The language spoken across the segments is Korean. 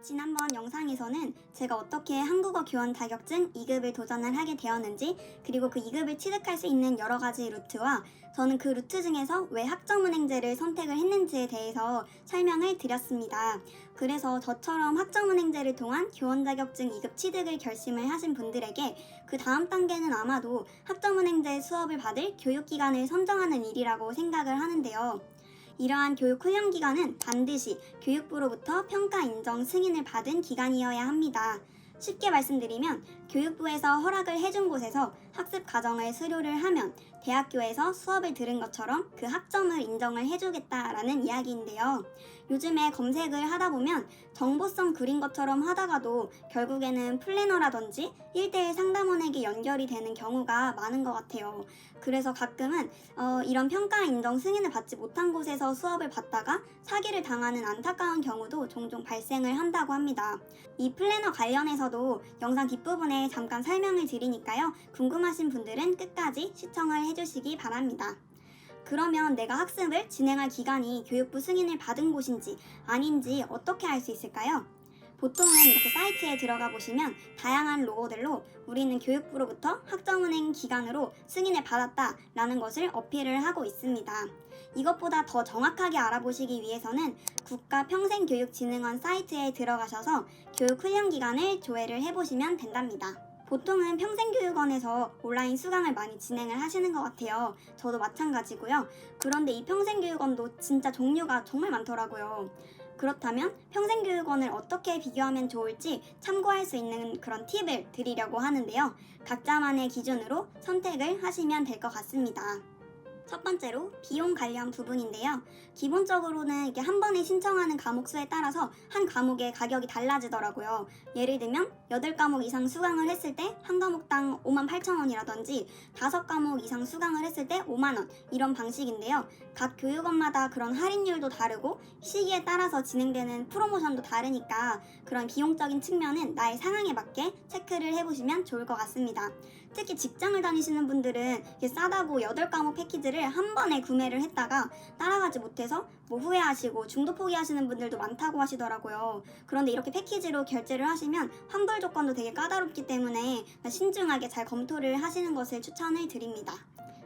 지난번 영상에서는 제가 어떻게 한국어 교원 자격증 2급을 도전을 하게 되었는지, 그리고 그 2급을 취득할 수 있는 여러 가지 루트와 저는 그 루트 중에서 왜 학점은행제를 선택을 했는지에 대해서 설명을 드렸습니다. 그래서 저처럼 학점은행제를 통한 교원 자격증 2급 취득을 결심을 하신 분들에게 그 다음 단계는 아마도 학점은행제 수업을 받을 교육기관을 선정하는 일이라고 생각을 하는데요. 이러한 교육 훈련 기관은 반드시 교육부로부터 평가 인정 승인을 받은 기관이어야 합니다. 쉽게 말씀드리면 교육부에서 허락을 해준 곳에서 학습 과정을 수료를 하면 대학교에서 수업을 들은 것처럼 그 학점을 인정을 해주겠다라는 이야기인데요. 요즘에 검색을 하다 보면 정보성 글인 것처럼 하다가도 결국에는 플래너라든지 1대1 상담원에게 연결이 되는 경우가 많은 것 같아요. 그래서 가끔은 이런 평가 인정 승인을 받지 못한 곳에서 수업을 받다가 사기를 당하는 안타까운 경우도 종종 발생을 한다고 합니다. 이 플래너 관련해서도 영상 뒷부분에 잠깐 설명을 드리니까요. 궁금하신 분들은 끝까지 시청을 해주시기 바랍니다. 그러면 내가 학습을 진행할 기관이 교육부 승인을 받은 곳인지 아닌지 어떻게 알 수 있을까요? 보통은 이렇게 사이트에 들어가 보시면 다양한 로고들로 우리는 교육부로부터 학점은행 기관으로 승인을 받았다라는 것을 어필을 하고 있습니다. 이것보다 더 정확하게 알아보시기 위해서는 국가평생교육진흥원 사이트에 들어가셔서 교육훈련기관을 조회를 해보시면 된답니다. 보통은 평생교육원에서 온라인 수강을 많이 진행을 하시는 것 같아요. 저도 마찬가지고요. 그런데 이 평생교육원도 진짜 종류가 정말 많더라고요. 그렇다면 평생교육원을 어떻게 비교하면 좋을지 참고할 수 있는 그런 팁을 드리려고 하는데요. 각자만의 기준으로 선택을 하시면 될 것 같습니다. 첫 번째로 비용 관련 부분인데요. 기본적으로는 이게 한 번에 신청하는 과목 수에 따라서 한 과목의 가격이 달라지더라고요. 예를 들면 8과목 이상 수강을 했을 때 한 과목당 58,000원이라든지 5과목 이상 수강을 했을 때 5만원 이런 방식인데요. 각 교육원마다 그런 할인율도 다르고 시기에 따라서 진행되는 프로모션도 다르니까 그런 비용적인 측면은 나의 상황에 맞게 체크를 해보시면 좋을 것 같습니다. 특히 직장을 다니시는 분들은 싸다고 8과목 패키지를 한 번에 구매를 했다가 따라가지 못해서 후회하시고 중도 포기하시는 분들도 많다고 하시더라고요. 그런데 이렇게 패키지로 결제를 하시면 환불 조건도 되게 까다롭기 때문에 신중하게 잘 검토를 하시는 것을 추천을 드립니다.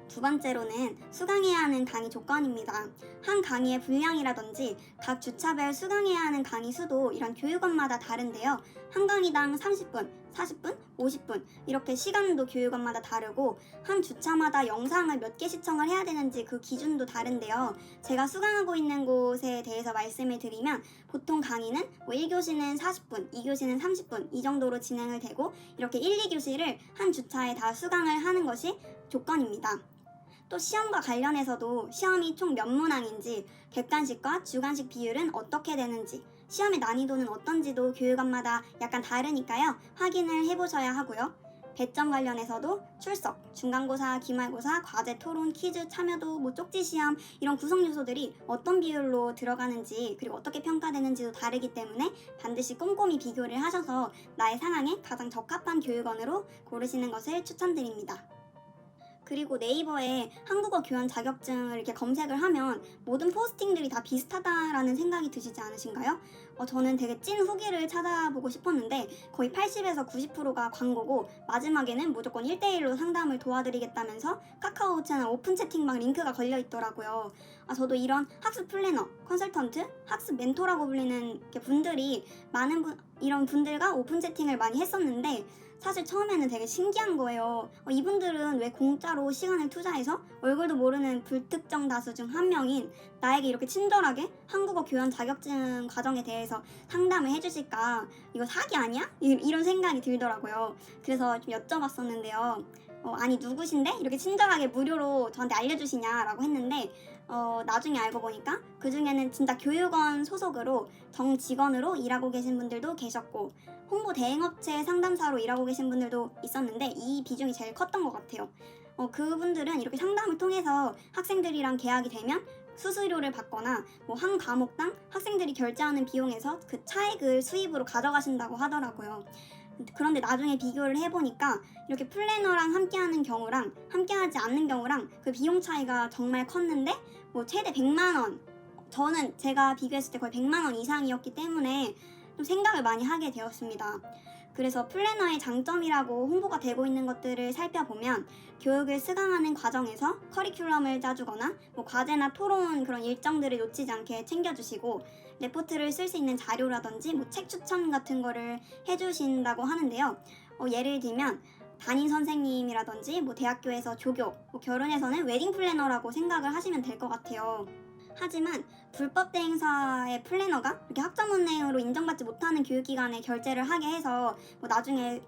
두 번째로는 수강해야 하는 강의 조건입니다. 한 강의의 분량이라든지 각 주차별 수강해야 하는 강의 수도 이런 교육원마다 다른데요. 한 강의당 30분, 40분, 50분 이렇게 시간도 교육원마다 다르고 한 주차마다 영상을 몇 개 시청을 해야 되는지 그 기준도 다른데요. 제가 수강하고 있는 곳에 대해서 말씀을 드리면 보통 강의는 1교시는 40분, 2교시는 30분 이 정도로 진행을 되고 이렇게 1, 2교시를 한 주차에 다 수강을 하는 것이 조건입니다. 또 시험과 관련해서도 시험이 총 몇 문항인지, 객관식과 주관식 비율은 어떻게 되는지, 시험의 난이도는 어떤지도 교육원마다 약간 다르니까요. 확인을 해보셔야 하고요. 배점 관련해서도 출석, 중간고사, 기말고사, 과제, 토론, 퀴즈, 참여도, 쪽지 시험 이런 구성 요소들이 어떤 비율로 들어가는지 그리고 어떻게 평가되는지도 다르기 때문에 반드시 꼼꼼히 비교를 하셔서 나의 상황에 가장 적합한 교육원으로 고르시는 것을 추천드립니다. 그리고 네이버에 한국어 교원 자격증을 이렇게 검색을 하면 모든 포스팅들이 다 비슷하다라는 생각이 드시지 않으신가요? 저는 되게 찐 후기를 찾아보고 싶었는데 거의 80에서 90%가 광고고 마지막에는 무조건 1대1로 상담을 도와드리겠다면서 카카오 채널 오픈 채팅방 링크가 걸려 있더라고요. 저도 이런 학습 플래너, 컨설턴트, 학습 멘토라고 불리는 분들이 이런 분들과 오픈 채팅을 많이 했었는데 사실 처음에는 되게 신기한 거예요. 이분들은 왜 공짜로 시간을 투자해서 얼굴도 모르는 불특정 다수 중 한 명인 나에게 이렇게 친절하게 한국어 교원 자격증 과정에 대해서 상담을 해주실까? 이거 사기 아니야? 이런 생각이 들더라고요. 그래서 좀 여쭤봤었는데요. 아니 누구신데? 이렇게 친절하게 무료로 저한테 알려주시냐라고 했는데 나중에 알고 보니까 그 중에는 진짜 교육원 소속으로 정직원으로 일하고 계신 분들도 계셨고 홍보 대행업체 상담사로 일하고 계신 분들도 있었는데 이 비중이 제일 컸던 것 같아요. 그분들은 이렇게 상담을 통해서 학생들이랑 계약이 되면 수수료를 받거나 한 과목당 학생들이 결제하는 비용에서 그 차액을 수입으로 가져가신다고 하더라고요. 그런데 나중에 비교를 해보니까 이렇게 플래너랑 함께하는 경우랑 함께하지 않는 경우랑 그 비용 차이가 정말 컸는데 최대 100만 원 저는 제가 비교했을 때 거의 100만 원 이상이었기 때문에 좀 생각을 많이 하게 되었습니다. 그래서 플래너의 장점이라고 홍보가 되고 있는 것들을 살펴보면 교육을 수강하는 과정에서 커리큘럼을 짜주거나 뭐 과제나 토론 그런 일정들을 놓치지 않게 챙겨주시고 레포트를 쓸 수 있는 자료라든지 뭐 책 추천 같은 거를 해주신다고 하는데요. 예를 들면 담임 선생님이라든지 뭐 대학교에서 조교, 뭐 결혼해서는 웨딩 플래너라고 생각을 하시면 될 것 같아요. 하지만 불법 대행사의 플래너가 이렇게 학점은행으로 인정받지 못하는 교육기관에 결제를 하게 해서 뭐 나중에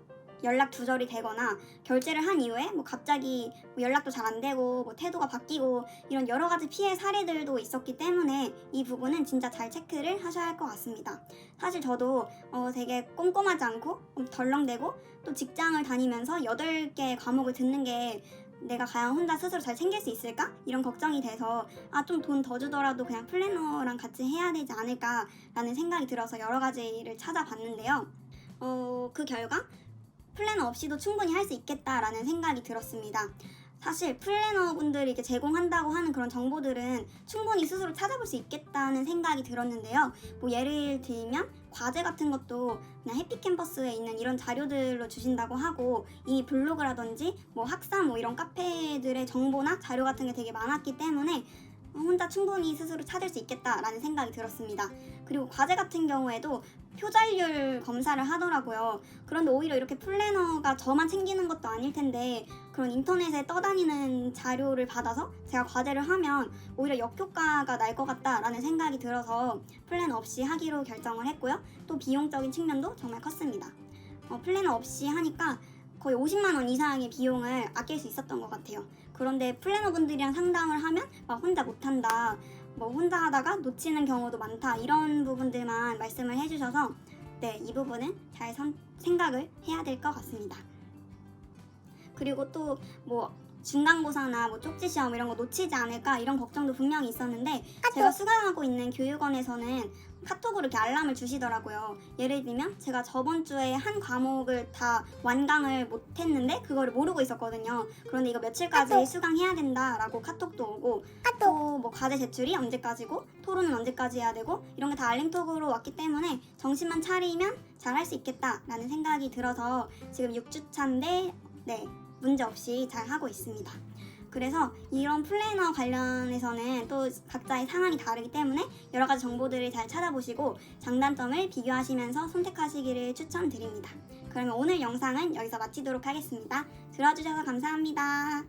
연락 두절이 되거나 결제를 한 이후에 뭐 갑자기 뭐 연락도 잘 안 되고 뭐 태도가 바뀌고 이런 여러 가지 피해 사례들도 있었기 때문에 이 부분은 진짜 잘 체크를 하셔야 할 것 같습니다. 사실 저도 되게 꼼꼼하지 않고 덜렁대고 또 직장을 다니면서 8개 과목을 듣는 게 내가 과연 혼자 스스로 잘 챙길 수 있을까? 이런 걱정이 돼서 좀 돈 더 주더라도 그냥 플래너랑 같이 해야 되지 않을까라는 생각이 들어서 여러 가지를 찾아봤는데요. 그 결과 플래너 없이도 충분히 할 수 있겠다라는 생각이 들었습니다. 사실 플래너분들이 이렇게 제공한다고 하는 그런 정보들은 충분히 스스로 찾아볼 수 있겠다는 생각이 들었는데요. 뭐 예를 들면 과제 같은 것도 그냥 해피캠퍼스에 있는 이런 자료들로 주신다고 하고 이미 블로그라든지 뭐 학사 뭐 이런 카페들의 정보나 자료 같은 게 되게 많았기 때문에 혼자 충분히 스스로 찾을 수 있겠다라는 생각이 들었습니다. 그리고 과제 같은 경우에도 표절률 검사를 하더라고요. 그런데 오히려 이렇게 플래너가 저만 챙기는 것도 아닐 텐데 그런 인터넷에 떠다니는 자료를 받아서 제가 과제를 하면 오히려 역효과가 날 것 같다라는 생각이 들어서 플래너 없이 하기로 결정을 했고요. 또 비용적인 측면도 정말 컸습니다. 플래너 없이 하니까 거의 50만 원 이상의 비용을 아낄 수 있었던 것 같아요. 그런데 플래너분들이랑 상담을 하면 막 혼자 못한다, 뭐 혼자 하다가 놓치는 경우도 많다 이런 부분들만 말씀을 해주셔서 이 부분은 잘 생각을 해야 될 것 같습니다. 그리고 또 뭐 중간고사나 뭐 쪽지 시험 이런 거 놓치지 않을까 이런 걱정도 분명히 있었는데 제가 수강하고 있는 교육원에서는 카톡으로 이렇게 알람을 주시더라고요. 예를 들면 제가 저번 주에 한 과목을 다 완강을 못했는데 그거를 모르고 있었거든요. 그런데 이거 며칠까지 수강해야 된다라고 카톡도 오고 또 뭐 과제 제출이 언제까지고 토론은 언제까지 해야 되고 이런 게 다 알림톡으로 왔기 때문에 정신만 차리면 잘 할 수 있겠다라는 생각이 들어서 지금 6주차인데 문제 없이 잘 하고 있습니다. 그래서 이런 플래너 관련해서는 또 각자의 상황이 다르기 때문에 여러 가지 정보들을 잘 찾아보시고 장단점을 비교하시면서 선택하시기를 추천드립니다. 그러면 오늘 영상은 여기서 마치도록 하겠습니다. 들어주셔서 감사합니다.